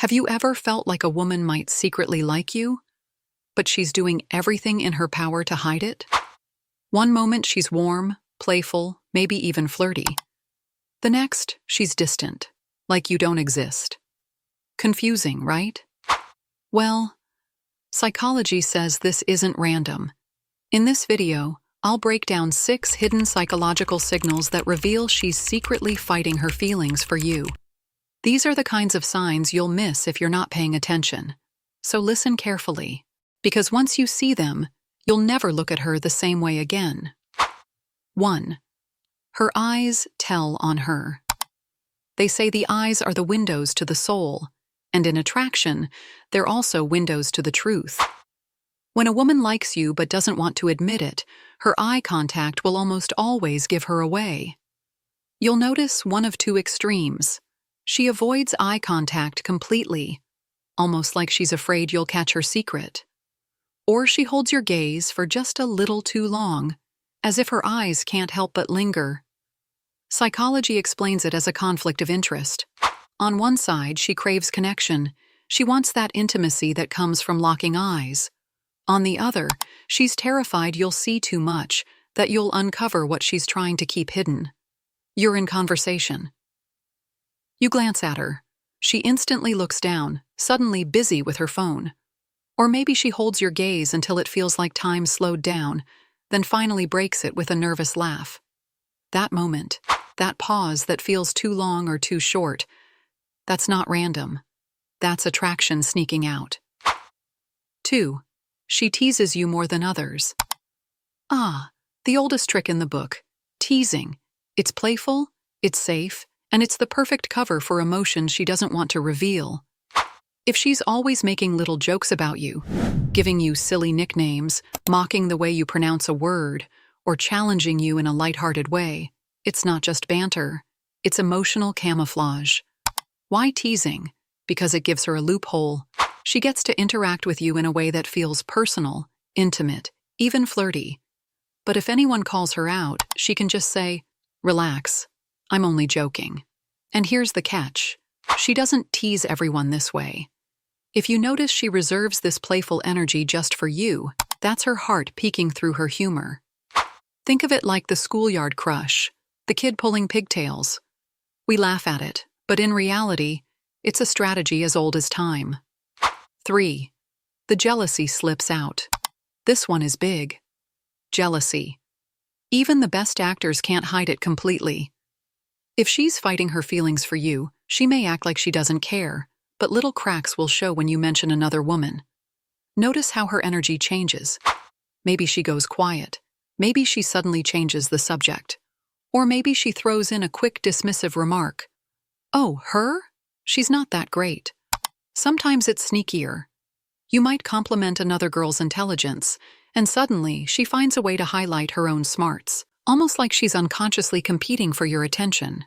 Have you ever felt like a woman might secretly like you, but she's doing everything in her power to hide it? One moment she's warm, playful, maybe even flirty. The next, she's distant, like you don't exist. Confusing, right? Well, psychology says this isn't random. In this video, I'll break down 6 hidden psychological signals that reveal she's secretly fighting her feelings for you. These are the kinds of signs you'll miss if you're not paying attention. So listen carefully, because once you see them, you'll never look at her the same way again. 1. Her eyes tell on her. They say the eyes are the windows to the soul, and in attraction, they're also windows to the truth. When a woman likes you but doesn't want to admit it, her eye contact will almost always give her away. You'll notice one of 2 extremes. She avoids eye contact completely, almost like she's afraid you'll catch her secret. Or she holds your gaze for just a little too long, as if her eyes can't help but linger. Psychology explains it as a conflict of interest. On one side, she craves connection. She wants that intimacy that comes from locking eyes. On the other, she's terrified you'll see too much, that you'll uncover what she's trying to keep hidden. You're in conversation. You glance at her. She instantly looks down, suddenly busy with her phone. Or maybe she holds your gaze until it feels like time slowed down, then finally breaks it with a nervous laugh. That moment, that pause that feels too long or too short, that's not random. That's attraction sneaking out. 2. She teases you more than others. The oldest trick in the book, teasing. It's playful, it's safe, and it's the perfect cover for emotions she doesn't want to reveal. If she's always making little jokes about you, giving you silly nicknames, mocking the way you pronounce a word, or challenging you in a lighthearted way, it's not just banter, it's emotional camouflage. Why teasing? Because it gives her a loophole. She gets to interact with you in a way that feels personal, intimate, even flirty. But if anyone calls her out, she can just say, "Relax, I'm only joking." And here's the catch. She doesn't tease everyone this way. If you notice she reserves this playful energy just for you, that's her heart peeking through her humor. Think of it like the schoolyard crush, the kid pulling pigtails. We laugh at it, but in reality, it's a strategy as old as time. 3. The jealousy slips out. This one is big. Jealousy. Even the best actors can't hide it completely. If she's fighting her feelings for you, she may act like she doesn't care, but little cracks will show when you mention another woman. Notice how her energy changes. Maybe she goes quiet. Maybe she suddenly changes the subject. Or maybe she throws in a quick dismissive remark. "Oh, her? She's not that great." Sometimes it's sneakier. You might compliment another girl's intelligence, and suddenly she finds a way to highlight her own smarts, almost like she's unconsciously competing for your attention.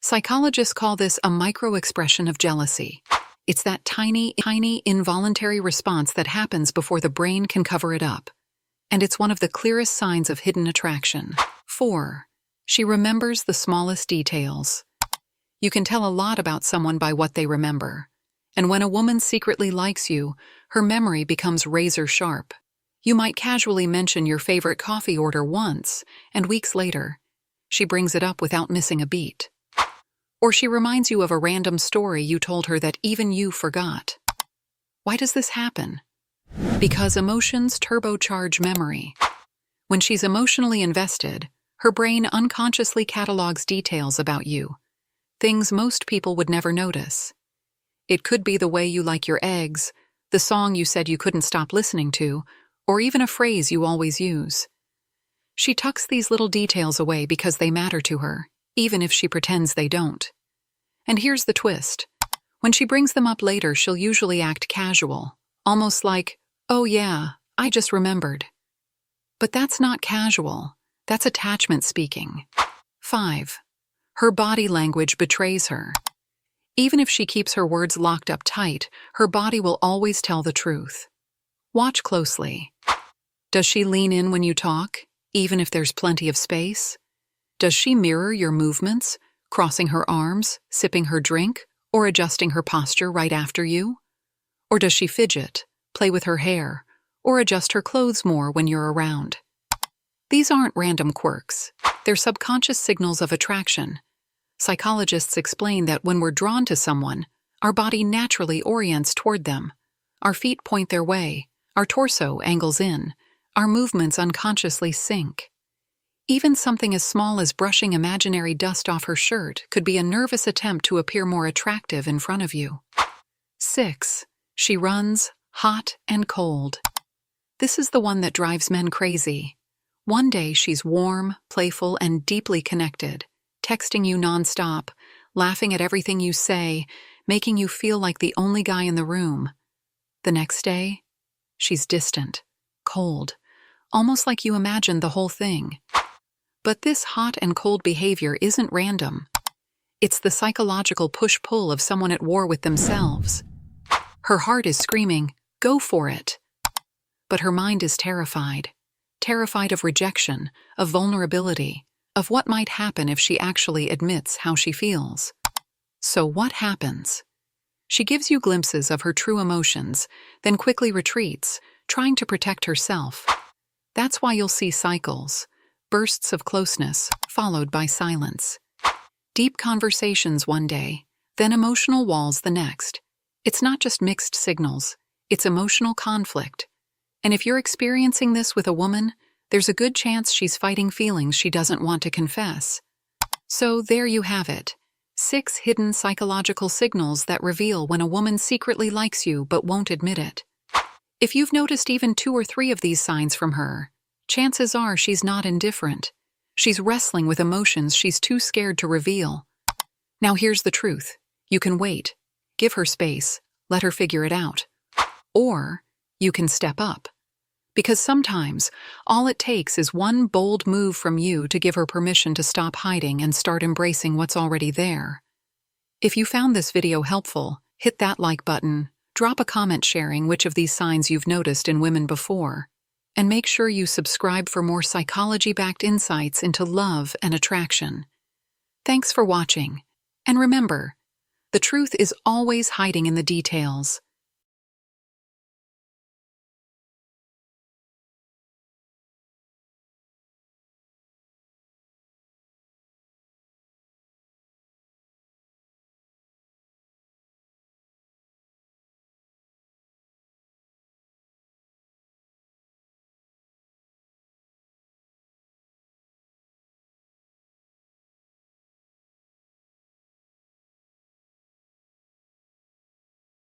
Psychologists call this a micro-expression of jealousy. It's that tiny, involuntary response that happens before the brain can cover it up. And it's one of the clearest signs of hidden attraction. 4. She remembers the smallest details. You can tell a lot about someone by what they remember. And when a woman secretly likes you, her memory becomes razor sharp. You might casually mention your favorite coffee order once, and weeks later, she brings it up without missing a beat. Or she reminds you of a random story you told her that even you forgot. Why does this happen? Because emotions turbocharge memory. When she's emotionally invested, her brain unconsciously catalogs details about you, things most people would never notice. It could be the way you like your eggs, the song you said you couldn't stop listening to, or even a phrase you always use. She tucks these little details away because they matter to her, even if she pretends they don't. And here's the twist. When she brings them up later, she'll usually act casual, almost like, "Oh yeah, I just remembered." But that's not casual. That's attachment speaking. 5. Her body language betrays her. Even if she keeps her words locked up tight, her body will always tell the truth. Watch closely. Does she lean in when you talk, even if there's plenty of space? Does she mirror your movements, crossing her arms, sipping her drink, Or adjusting her posture right after you? Or does she fidget, play with her hair, or adjust her clothes more when you're around? These aren't random quirks. They're subconscious signals of attraction. Psychologists explain that when we're drawn to someone, our body naturally orients toward them. Our feet point their way, our torso angles in, our movements unconsciously sync. Even something as small as brushing imaginary dust off her shirt could be a nervous attempt to appear more attractive in front of you. 6. She runs hot and cold. This is the one that drives men crazy. One day she's warm, playful, and deeply connected, texting you nonstop, laughing at everything you say, making you feel like the only guy in the room. The next day, she's distant, cold, almost like you imagined the whole thing. But this hot and cold behavior isn't random. It's the psychological push-pull of someone at war with themselves. Her heart is screaming, "Go for it!" But her mind is terrified. Terrified of rejection, of vulnerability, of what might happen if she actually admits how she feels. So what happens? She gives you glimpses of her true emotions, then quickly retreats, trying to protect herself. That's why you'll see cycles, bursts of closeness, followed by silence. Deep conversations one day, then emotional walls the next. It's not just mixed signals, it's emotional conflict. And if you're experiencing this with a woman, there's a good chance she's fighting feelings she doesn't want to confess. So there you have it. 6 hidden psychological signals that reveal when a woman secretly likes you but won't admit it. If you've noticed even 2 or 3 of these signs from her, chances are she's not indifferent. She's wrestling with emotions she's too scared to reveal. Now here's the truth. You can wait. Give her space. Let her figure it out. Or you can step up. Because sometimes, all it takes is one bold move from you to give her permission to stop hiding and start embracing what's already there. If you found this video helpful, hit that like button, drop a comment sharing which of these signs you've noticed in women before, and make sure you subscribe for more psychology-backed insights into love and attraction. Thanks for watching. And remember, the truth is always hiding in the details.